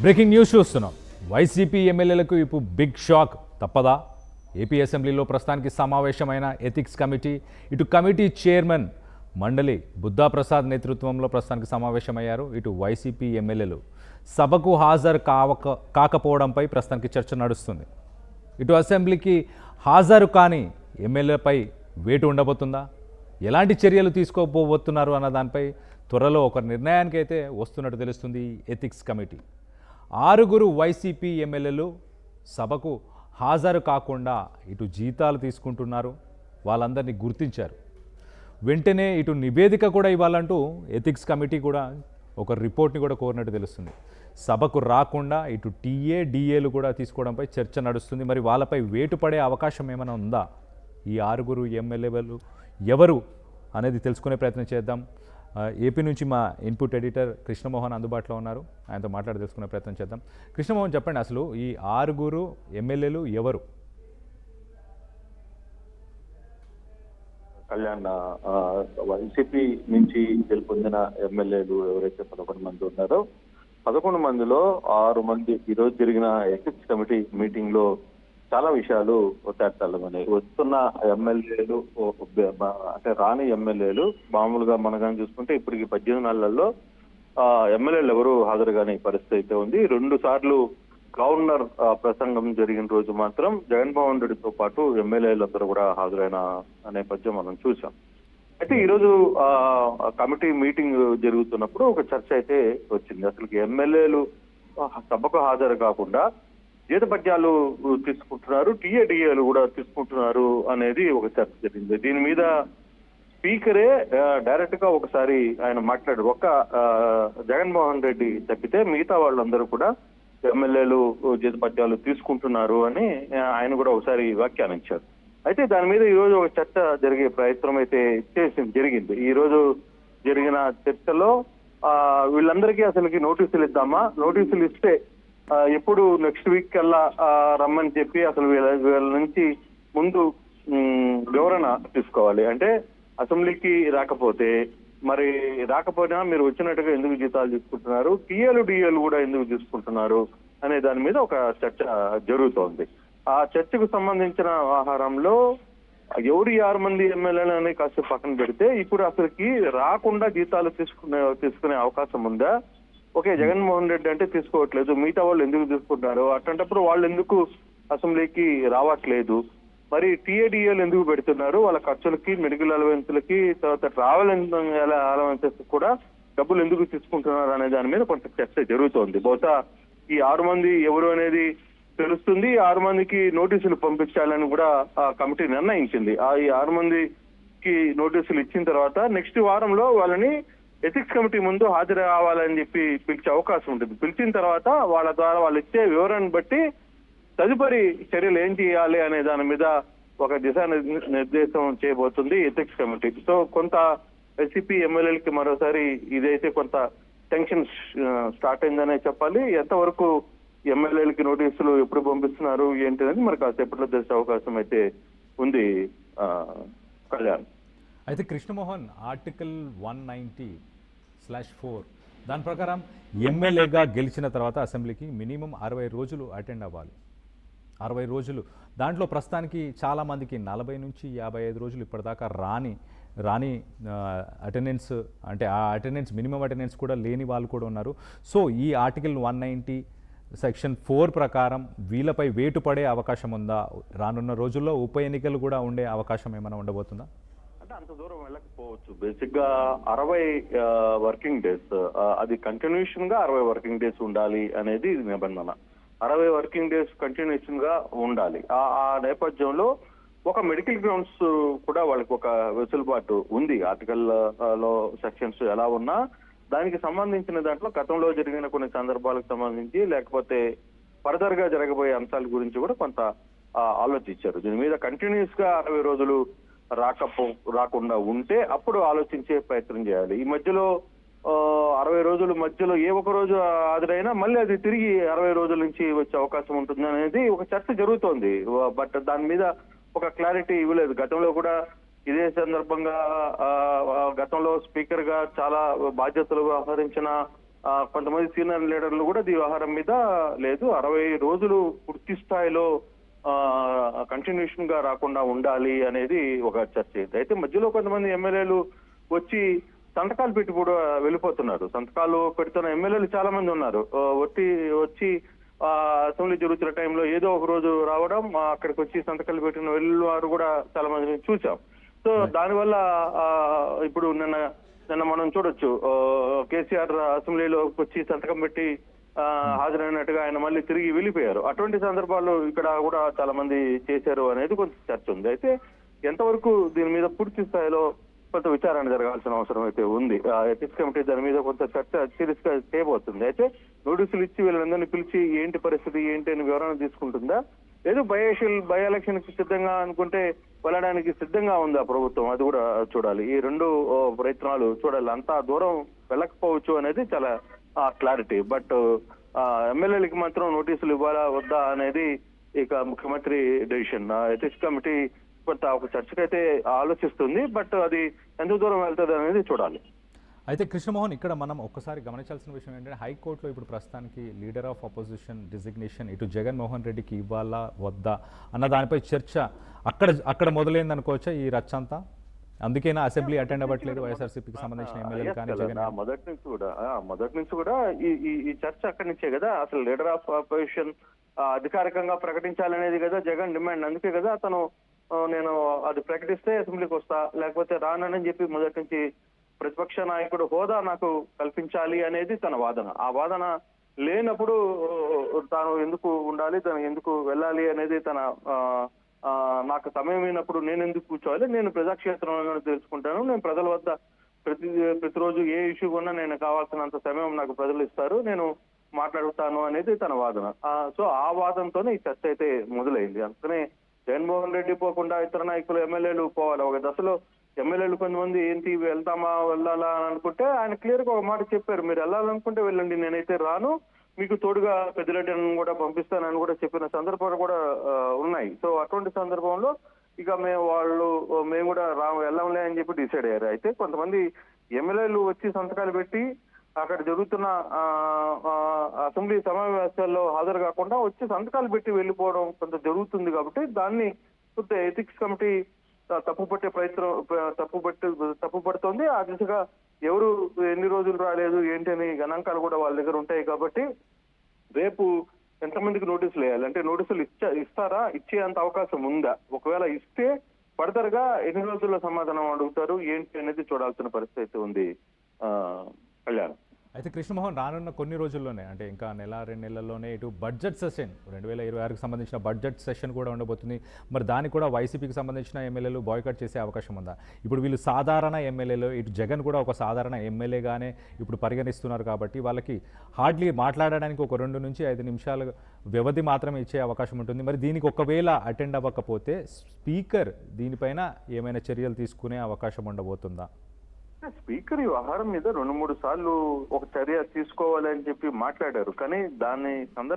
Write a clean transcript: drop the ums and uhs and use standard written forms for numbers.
Breaking news చూస్తున్నాం. YCP ఎమ్మెల్యేలకు ఇప్పుడు బిగ్ షాక్ తప్పదా? ఏపీ అసెంబ్లీలో ప్రస్తుతానికి సమావేశమైన ఎథిక్స్ కమిటీ, ఇటు కమిటీ చైర్మన్ మండలి బుద్ధా ప్రసాద్ నేతృత్వంలో ప్రస్తుతానికి సమావేశమయ్యారు. ఇటు వైసీపీ ఎమ్మెల్యేలు సభకు హాజరు కాకపోవడంపై ప్రస్తుతానికి చర్చ నడుస్తుంది. ఇటు అసెంబ్లీకి హాజరు కాని ఎమ్మెల్యేపై వేటు ఉండబోతుందా, ఎలాంటి చర్యలు తీసుకోబోతున్నారు అన్న దానిపై త్వరలో ఒక నిర్ణయానికి అయితే వస్తున్నట్టు తెలుస్తుంది ఎథిక్స్ కమిటీ. 6 వైసీపీ ఎమ్మెల్యేలు సభకు హాజరు కాకుండా ఇటు జీతాలు తీసుకుంటున్నారు, వాళ్ళందరినీ గుర్తించారు. వెంటనే ఇటు నివేదిక కూడా ఇవ్వాలంటూ ఎథిక్స్ కమిటీ కూడా ఒక రిపోర్ట్ని కూడా కోరినట్టు తెలుస్తుంది. సభకు రాకుండా ఇటు టీఏ డిఏలు కూడా తీసుకోవడంపై చర్చ నడుస్తుంది. మరి వాళ్ళపై వేటు పడే అవకాశం ఏమైనా ఉందా? ఈ 6 ఎమ్మెల్యేలు ఎవరు అనేది తెలుసుకునే ప్రయత్నం చేద్దాం. ఏపీ నుంచి మా ఇన్పుట్ ఎడిటర్ కృష్ణమోహన్ అందుబాటులో ఉన్నారు, ఆయనతో మాట్లాడి తెలుసుకునే ప్రయత్నం చేద్దాం. కృష్ణమోహన్, చెప్పండి, అసలు ఈ 6 ఎమ్మెల్యేలు ఎవరు? కళ్యాణ్, వైసీపీ నుంచి గెలుపొందిన ఎమ్మెల్యేలు ఎవరైతే 11 మంది ఉన్నారో 11 మందిలో 6 మంది ఈరోజు జరిగిన ఎథిక్స్ కమిటీ మీటింగ్ లో చాలా విషయాలు తేటతెల్లమన్నాయి. వస్తున్న ఎమ్మెల్యేలు అంటే రాని ఎమ్మెల్యేలు మామూలుగా మనం కానీ చూసుకుంటే ఇప్పటికి 18 నెలల్లో ఎమ్మెల్యేలు ఎవరు హాజరు కాని పరిస్థితి అయితే ఉంది. 2 సార్లు గవర్నర్ ప్రసంగం జరిగిన రోజు మాత్రం జగన్మోహన్ రెడ్డితో పాటు ఎమ్మెల్యేలందరూ కూడా హాజరైన నేపథ్యం మనం చూసాం. అయితే ఈరోజు కమిటీ మీటింగ్ జరుగుతున్నప్పుడు ఒక చర్చ అయితే వచ్చింది. అసలు ఎమ్మెల్యేలు సభకు హాజరు కాకుండా జీతపత్యాలు తీసుకుంటున్నారు, టీఏడిఏలు కూడా తీసుకుంటున్నారు అనేది ఒక చర్చ జరిగింది. దీని మీద స్పీకరే డైరెక్ట్ గా ఒకసారి ఆయన మాట్లాడారు. జగన్మోహన్ రెడ్డి తప్పితే మిగతా వాళ్ళందరూ కూడా ఎమ్మెల్యేలు జీతపత్యాలు తీసుకుంటున్నారు అని ఆయన కూడా ఒకసారి వ్యాఖ్యానించారు. అయితే దాని మీద ఈ రోజు ఒక చర్చ జరిగే ప్రయత్నం అయితే జరిగింది. ఈ రోజు జరిగిన చర్చలో వీళ్ళందరికీ అసలుకి నోటీసులు ఇద్దామా, నోటీసులు ఇస్తే ఎప్పుడు నెక్స్ట్ వీక్ కల్లా రమ్మని చెప్పి అసలు వీళ్ళ నుంచి ముందు వివరణ తీసుకోవాలి. అంటే అసెంబ్లీకి రాకపోతే మరి రాకపోయినా మీరు వచ్చినట్టుగా ఎందుకు జీతాలు తీసుకుంటున్నారు, టీఏలు డిఏలు కూడా ఎందుకు తీసుకుంటున్నారు అనే దాని మీద ఒక చర్చ జరుగుతోంది. ఆ చర్చకు సంబంధించిన వ్యవహారంలో ఎవరు 6 మంది ఎమ్మెల్యేలు అని కాసేపు పక్కన పెడితే ఇప్పుడు అసలుకి రాకుండా జీతాలు తీసుకునే అవకాశం ఉందా? ఓకే, జగన్మోహన్ రెడ్డి అంటే తీసుకోవట్లేదు, మిగతా వాళ్ళు ఎందుకు తీసుకుంటున్నారు? అట్లాంటప్పుడు వాళ్ళు ఎందుకు అసెంబ్లీకి రావట్లేదు? మరి టీఏడిఏలు ఎందుకు పెడుతున్నారు? వాళ్ళ ఖర్చులకి, మెడికల్ అలవెన్స్లకి, తర్వాత ట్రావెల్ అలవెన్సెస్ కూడా డబ్బులు ఎందుకు తీసుకుంటున్నారు అనే దాని మీద కొంత చర్చ జరుగుతోంది. బహుశా ఈ 6 మంది ఎవరు అనేది తెలుస్తుంది. 6 మందికి నోటీసులు పంపించాలని కూడా ఆ కమిటీ నిర్ణయించింది. ఈ 6 మందికి నోటీసులు ఇచ్చిన తర్వాత నెక్స్ట్ వారంలో వాళ్ళని ఎథిక్స్ కమిటీ ముందు హాజరు కావాలని చెప్పి పిలిచే అవకాశం ఉంటుంది. పిలిచిన తర్వాత వాళ్ళ ద్వారా వాళ్ళు ఇచ్చే వివరాన్ని బట్టి తదుపరి చర్యలు ఏం చేయాలి అనే దాని మీద ఒక దిశానిర్దేశం చేయబోతుంది ఎథిక్స్ కమిటీ. సో కొంత వైసీపీ ఎమ్మెల్యేలకి మరోసారి ఇదైతే కొంత టెన్షన్ స్టార్ట్ అయిందనే చెప్పాలి. ఎంతవరకు ఎమ్మెల్యేలకి నోటీసులు ఎప్పుడు పంపిస్తున్నారు ఏంటి అనేది మరి కాసేపట్లో తెలిసే అవకాశం అయితే ఉంది. కళ్యాణ్, అయితే కృష్ణమోహన్, ఆర్టికల్ 190/4 దాని ప్రకారం ఎమ్మెల్యేగా గెలిచిన తర్వాత అసెంబ్లీకి మినిమం 60 రోజులు అటెండ్ అవ్వాలి. 60 రోజులు, దాంట్లో ప్రస్తుతానికి చాలామందికి 40 నుంచి 55 రోజులు ఇప్పటిదాకా రాని అటెండెన్స్, అంటే ఆ అటెండెన్స్ మినిమం అటెండెన్స్ కూడా లేని వాళ్ళు కూడా ఉన్నారు. సో ఈ ఆర్టికల్ 190(4) ప్రకారం వీళ్ళపై వేటు పడే అవకాశం ఉందా? రానున్న రోజుల్లో ఉప ఎన్నికలు కూడా ఉండే అవకాశం ఏమైనా ఉండబోతుందా? అంటే అంత దూరం వెళ్ళకపోవచ్చు. బేసిక్ గా 60 వర్కింగ్ డేస్, అది కంటిన్యూషన్ గా 60 వర్కింగ్ డేస్ ఉండాలి అనేది నిబంధన. 60 వర్కింగ్ డేస్ కంటిన్యూషన్ గా ఉండాలి. ఆ నేపథ్యంలో ఒక మెడికల్ గ్రౌండ్స్ కూడా వాళ్ళకి ఒక వెసులుబాటు ఉంది. ఆర్టికల్ లో సెక్షన్స్ ఎలా ఉన్నా దానికి సంబంధించిన దాంట్లో గతంలో జరిగిన కొన్ని సందర్భాలకు సంబంధించి లేకపోతే ఫర్దర్ గా జరగబోయే అంశాల గురించి కూడా కొంత ఆలోచించారు. దీని మీద కంటిన్యూస్ గా 60 రోజులు రాకుండా ఉంటే అప్పుడు ఆలోచించే ప్రయత్నం చేయాలి. ఈ మధ్యలో 60 రోజుల మధ్యలో ఏ ఒక్క రోజు హాజరైనా మళ్ళీ అది తిరిగి 60 రోజుల నుంచి వచ్చే అవకాశం ఉంటుంది అనేది ఒక చర్చ జరుగుతోంది. బట్ దాని మీద ఒక క్లారిటీ ఇవ్వలేదు. గతంలో కూడా ఇదే సందర్భంగా గతంలో స్పీకర్ గా చాలా బాధ్యతలు వ్యవహరించిన కొంతమంది సీనియర్ లీడర్లు కూడా ఈ వ్యవహారం మీద లేదు 60 రోజులు పూర్తి స్థాయిలో కంటిన్యూషన్ గా రాకుండా ఉండాలి అనేది ఒక చర్చ అయింది. అయితే మధ్యలో కొంతమంది ఎమ్మెల్యేలు వచ్చి సంతకాలు పెట్టి కూడా వెళ్ళిపోతున్నారు. సంతకాలు పెడుతున్న ఎమ్మెల్యేలు చాలా మంది ఉన్నారు. వచ్చి అసెంబ్లీ జరుగుతున్న టైంలో ఏదో ఒక రోజు రావడం, అక్కడికి వచ్చి సంతకాలు పెట్టిన వెళ్ళేవారు కూడా చాలా మందిని చూసాం. సో దానివల్ల ఇప్పుడు నిన్న మనం చూడొచ్చు, కేసీఆర్ అసెంబ్లీలో వచ్చి సంతకం పెట్టి హాజరైనట్టుగా ఆయన మళ్ళీ తిరిగి వెళ్ళిపోయారు. అటువంటి సందర్భాల్లో ఇక్కడ కూడా చాలా మంది చేశారు అనేది కొంత చర్చ ఉంది. అయితే ఎంతవరకు దీని మీద పూర్తి స్థాయిలో కొంత విచారణ జరగాల్సిన అవసరం అయితే ఉంది. ఎథిక్స్ కమిటీ దాని మీద కొంత చర్చ సీరియస్ గా చేయబోతుంది. అయితే నోటీసులు ఇచ్చి వీళ్ళందరినీ పిలిచి ఏంటి పరిస్థితి ఏంటి అని వివరణ తీసుకుంటుందా, లేదు బై ఎలక్షన్ కి సిద్ధంగా అనుకుంటే వెళ్ళడానికి సిద్ధంగా ఉందా ప్రభుత్వం, అది కూడా చూడాలి. ఈ రెండు ప్రయత్నాలు చూడాలి. అంతా దూరం వెళ్ళకపోవచ్చు అనేది చాలా క్లారిటీ. బట్ ఎమ్మెల్యేలకి మాత్రం నోటీసులు ఇవ్వాలా వద్దా అనేది ఇక ముఖ్యమంత్రి డెసిషన్. ఎథిక్స్ కమిటీ కొంత ఒక చర్చకైతే ఆలోచిస్తుంది. బట్ అది ఎంత దూరం వెళ్తుంది అనేది చూడాలి. అయితే కృష్ణమోహన్, ఇక్కడ మనం ఒక్కసారి గమనించాల్సిన విషయం ఏంటంటే హైకోర్టులో ఇప్పుడు ప్రస్తుతానికి లీడర్ ఆఫ్ అపోజిషన్ డిజిగ్నేషన్ ఇటు జగన్మోహన్ రెడ్డికి ఇవ్వాలా వద్దా అన్న దానిపై చర్చ అక్కడ మొదలైంది అనుకోవచ్చా ఈ రచ్చ అంతా? అందుకేనా అసెంబ్లీ అటెండ్ అవ్వట్లేదు వైఎస్ఆర్సీపీకి సంబంధించిన ఎమ్మెల్యేలు కానీ జగన్? మొదటి నుంచి కూడా ఈ చర్చ అక్కడి నుంచే కదా. అసలు లీడర్ ఆఫ్ అపోజిషన్ అధికారికంగా ప్రకటించాలనేది కదా జగన్ డిమాండ్. అందుకే కదా అతను నేను అది ప్రకటిస్తే అసెంబ్లీకి వస్తా, లేకపోతే రానని చెప్పి మొదటి నుంచి ప్రతిపక్ష నాయకుడు హోదా నాకు కల్పించాలి అనేది తన వాదన. ఆ వాదన లేనప్పుడు తాను ఎందుకు ఉండాలి, తను ఎందుకు వెళ్ళాలి అనేది తన నాకు సమయమైనప్పుడు నేను ఎందుకు కూర్చోవాలి, నేను ప్రజాక్షేత్రంలో తెలుసుకుంటాను, నేను ప్రజల వద్ద ప్రతిరోజు ఏ ఇష్యూ ఉన్నా నేను కావాల్సినంత సమయం నాకు ప్రజలు ఇస్తారు, నేను మాట్లాడుతాను అనేది తన వాదన. సో ఆ వాదనతోనే ఈ చర్చ అయితే మొదలైంది. అందుకనే జగన్మోహన్ రెడ్డి పోకుండా ఇతర నాయకులు ఎమ్మెల్యేలు పోవాలి. ఒక దశలో ఎమ్మెల్యేలు కొంతమంది ఏంటి వెళ్ళాలా అని అనుకుంటే ఆయన క్లియర్ గా ఒక మాట చెప్పారు, మీరు వెళ్ళాలనుకుంటే వెళ్ళండి, నేనైతే రాను, మీకు తోడుగా పెద్దిరెడ్డిని కూడా పంపిస్తానని కూడా చెప్పిన సందర్భాలు కూడా ఉన్నాయి. సో అటువంటి సందర్భంలో ఇక మేము కూడా వెళ్ళంలే అని చెప్పి డిసైడ్ అయ్యారు. అయితే కొంతమంది ఎమ్మెల్యేలు వచ్చి సంతకాలు పెట్టి అక్కడ జరుగుతున్న అసెంబ్లీ సమావేశాల్లో హాజరు కాకుండా వచ్చి సంతకాలు పెట్టి వెళ్ళిపోవడం కొంత జరుగుతుంది. కాబట్టి దాన్ని కొంత ఎథిక్స్ కమిటీ తప్పుపడుతోంది. ఆ దిశగా ఎవరు ఎన్ని రోజులు రాలేదు ఏంటి అని గణాంకాలు కూడా వాళ్ళ దగ్గర ఉంటాయి. కాబట్టి రేపు ఎంతమందికి నోటీసులు వేయాలి, అంటే నోటీసులు ఇస్తారా, ఇచ్చేంత అవకాశం ఉందా, ఒకవేళ ఇస్తే ఫర్దర్ గా ఎన్ని రోజుల్లో సమాధానం అడుగుతారు ఏంటి అనేది చూడాల్సిన పరిస్థితి ఉంది. కళ్యాణ్, అయితే కృష్ణమోహన్, రానున్న కొన్ని రోజుల్లోనే అంటే ఇంకా నెల 2 నెలల్లోనే ఇటు బడ్జెట్ సెషన్ 2026కి సంబంధించిన బడ్జెట్ సెషన్ కూడా ఉండబోతుంది. మరి దానికి కూడా వైసీపీకి సంబంధించిన ఎమ్మెల్యేలు బాయ్కాట్ చేసే అవకాశం ఉందా? ఇప్పుడు వీళ్ళు సాధారణ ఎమ్మెల్యేలు, ఇటు జగన్ కూడా ఒక సాధారణ ఎమ్మెల్యేగానే ఇప్పుడు పరిగణిస్తున్నారు కాబట్టి వాళ్ళకి హార్డ్లీ మాట్లాడడానికి ఒక 2 నుంచి 5 నిమిషాల వ్యవధి మాత్రమే ఇచ్చే అవకాశం ఉంటుంది. మరి దీనికి ఒకవేళ అటెండ్ అవ్వకపోతే స్పీకర్ దీనిపైన ఏమైనా చర్యలు తీసుకునే అవకాశం ఉండబోతుందా? స్పీకర్ ఈ వ్యవహారం మీద 2-3 సార్లు ఒక చర్య తీసుకోవాలి అని చెప్పి మాట్లాడారు. కానీ దాని